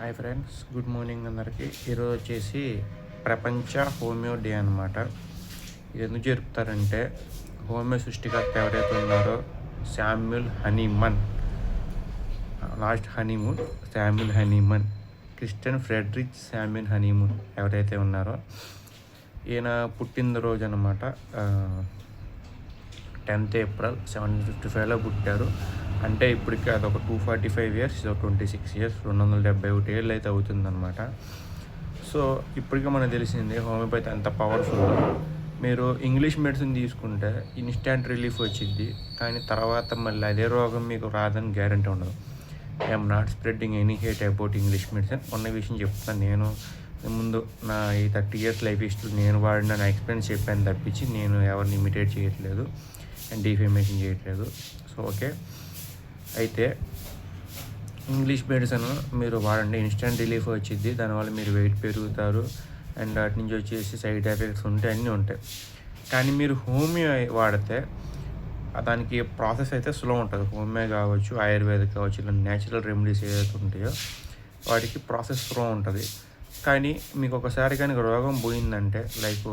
Hi friends, good morning అందరికీ. ఈరోజు వచ్చేసి ప్రపంచ హోమియో డే అనమాట. ఇది ఎందుకు జరుపుతారంటే హోమియో సృష్టికర్త ఎవరైతే ఉన్నారో Samuel Hahnemann, last honeymoon Samuel Hahnemann, Christian Friedrich Samuel Hahnemann ఎవరైతే ఉన్నారో ఈయన పుట్టినరోజు అనమాట. 10th April 1755లో పుట్టారు. అంటే ఇప్పటికి అదొక 245 years, 26 years, 271 ఏళ్ళు అయితే అవుతుందన్నమాట. సో ఇప్పటికీ మనకు తెలిసింది హోమియోపతి ఎంత పవర్ఫుల్. మీరు ఇంగ్లీష్ మెడిసిన్ తీసుకుంటే ఇన్స్టాంట్ రిలీఫ్ వచ్చింది, కానీ తర్వాత మళ్ళీ అదే రోగం మీకు రాదని గ్యారంటీ ఉండదు. I'm not spreading any hate about English medicine. ఉన్న విషయం చెప్తాను. నేను ముందు నా ఈ 30 years లైఫ్ హిస్టరీ నేను వాడిన నా ఎక్స్పీరియన్స్ చెప్పాను తప్పించి నేను ఎవరిని ఇమిటేట్ చేయట్లేదు అండ్ డిఫేమేషన్ చేయట్లేదు. సో ఓకే, అయితే ఇంగ్లీష్ మెడిసిన్ మీరు వాడండి, ఇన్స్టెంట్ రిలీఫ్ వచ్చింది. దానివల్ల మీరు వెయిట్ పెరుగుతారు అండ్ వాటి నుంచి వచ్చేసి సైడ్ ఎఫెక్ట్స్ ఉంటాయి, అన్నీ ఉంటాయి. కానీ మీరు హోమియో వాడితే దానికి ప్రాసెస్ అయితే స్లో ఉంటుంది. హోమియో కావచ్చు, ఆయుర్వేదిక్ కావచ్చు, ఇలా న్యాచురల్ రెమెడీస్ ఏదైతే ఉంటాయో వాటికి ప్రాసెస్ స్లో ఉంటుంది. కానీ మీకు ఒకసారి కానీ రోగం పోయిందంటే, లైక్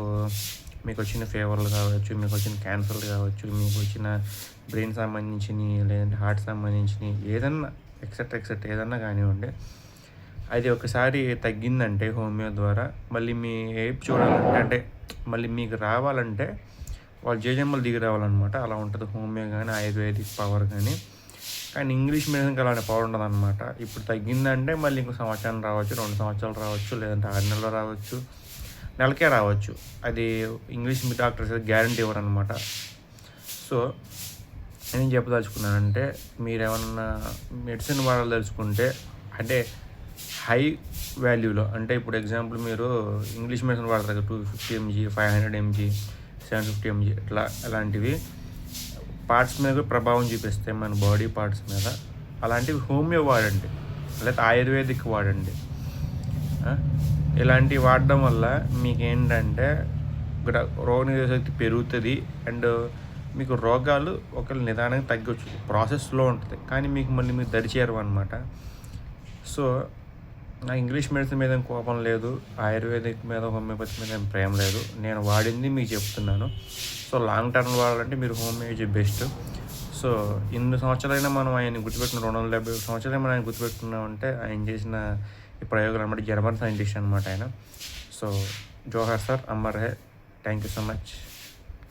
మీకు వచ్చిన ఫీవర్లు కావచ్చు, మీకు వచ్చిన క్యాన్సర్లు కావచ్చు, మీకు వచ్చిన బ్రెయిన్ సంబంధించినవి, లేదంటే హార్ట్ సంబంధించినవి, ఏదన్నా ఎక్సెట్రా ఏదన్నా కానివ్వండి, అది ఒకసారి తగ్గిందంటే హోమియో ద్వారా మళ్ళీ మీ ఏప్ చూడాలంటే, అంటే మళ్ళీ మీకు రావాలంటే వాళ్ళు జేజమ్మలు దిగి రావాలన్నమాట. అలా ఉంటుంది హోమియో కానీ ఆయుర్వేదిక్ పవర్ కానీ. కానీ ఇంగ్లీష్ మెడిసిన్కి అలాంటి పవర్ ఉండదు అనమాట. ఇప్పుడు తగ్గిందంటే మళ్ళీ ఇంకో సంవత్సరం రావచ్చు, 2 సంవత్సరాలు రావచ్చు, లేదంటే 6 నెలలు రావచ్చు, నెలకే రావచ్చు. అది ఇంగ్లీష్ డాక్టర్స్ గ్యారంటీ ఇవ్వరు అనమాట. సో నేను చెప్పదలుచుకున్నానంటే, మీరు ఏమన్నా మెడిసిన్ వాడదలుచుకుంటే అంటే హై వాల్యూలో, అంటే ఇప్పుడు ఎగ్జాంపుల్ మీరు ఇంగ్లీష్ మెడిసిన్ వాడతారు 250 mg, 500 mg, 750 mg, ఇట్లా అలాంటివి పార్ట్స్ మీద ప్రభావం చూపిస్తాయి, మన బాడీ పార్ట్స్ మీద. అలాంటివి హోమియో వాడండి, లేకపోతే ఆయుర్వేదిక్ వాడండి. ఇలాంటివి వాడడం వల్ల మీకేంటంటే రోగనిరోధక శక్తి పెరుగుతుంది అండ్ మీకు రోగాలు ఒకవేళ నిదానంగా తగ్గొచ్చు. ప్రాసెస్లో ఉంటుంది, కానీ మీకు మళ్ళీ మీరు దరిచేరు అనమాట. సో నా ఇంగ్లీష్ మెడిసిన్ మీద కోపం లేదు, ఆయుర్వేదిక్ మీద హోమియోపతి మీద ప్రేమ లేదు. నేను వాడింది మీకు చెప్తున్నాను. సో లాంగ్ టర్మ్ వాడాలంటే మీరు హోమియో బెస్ట్. సో ఇన్ని సంవత్సరాలైనా మనం ఆయన గుర్తుపెట్టిన 270 సంవత్సరాలైనా మనం ఆయన గుర్తుపెట్టుకున్నామంటే ఆయన చేసిన ఈ ప్రయోగాలు అనమాట. జర్మన్ సైంటిస్ట్ అనమాట ఆయన. సో జోహార్ సార్, అమర్ హే. Thank you so much.